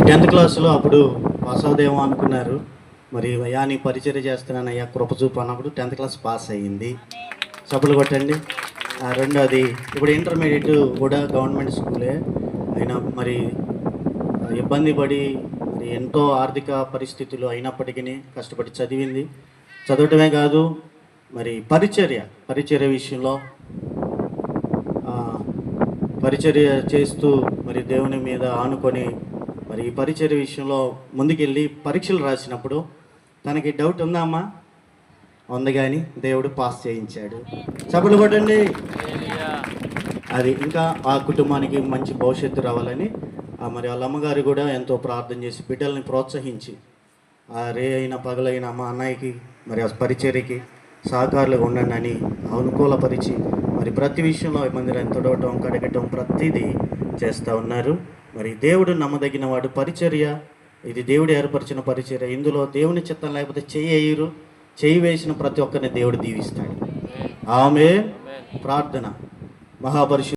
10th క్లాస్లో అప్పుడు pass అవుదేమో అనుకున్నారు. మరి అయ్యా నీ పరిచర్య చేస్తున్నాను అయ్యా కృప చూపు అన్నప్పుడు 10th క్లాస్ పాస్ అయ్యింది. సభలు కొట్టండి. రెండోది ఇప్పుడు ఇంటర్మీడియట్ కూడా గవర్నమెంట్ స్కూలే అయినా మరి ఇబ్బంది పడి మరి ఎంతో ఆర్థిక పరిస్థితులు అయినప్పటికీ కష్టపడి చదివింది. చదవటమే కాదు మరి పరిచర్య విషయంలో పరిచర్య చేస్తూ మరి దేవుని మీద ఆనుకొని మరి ఈ పరిచర్య విషయంలో ముందుకెళ్ళి పరీక్షలు రాసినప్పుడు తనకి డౌట్ ఉందా అమ్మా? ఉంది, కానీ దేవుడు పాస్ చేయించాడు. చప్పట్లు కొట్టండి. అది ఇంకా ఆ కుటుంబానికి మంచి భవిష్యత్తు రావాలని మరి వాళ్ళ అమ్మగారు కూడా ఎంతో ప్రార్థన చేసి బిడ్డల్ని ప్రోత్సహించి రే అయిన పగలైన మా అన్నయ్యకి మరి ఆ పరిచర్యకి సహకారులుగా ఉండండి అని అనుకూలపరిచి మరి ప్రతి విషయంలో మందిరాన్ని తొడవటం కడగటం ప్రతిదీ చేస్తూ ఉన్నారు. మరి దేవుడు నమ్మదగిన వాడు. పరిచర్య ఇది దేవుడు ఏర్పరిచిన పరిచర్య. ఇందులో దేవుని చిత్తం లేకపోతే చేయి వేసిన ప్రతి ఒక్కరిని దేవుడు దీవిస్తాడు. ఆమె ప్రార్థన. మహాపరిశుద్ధ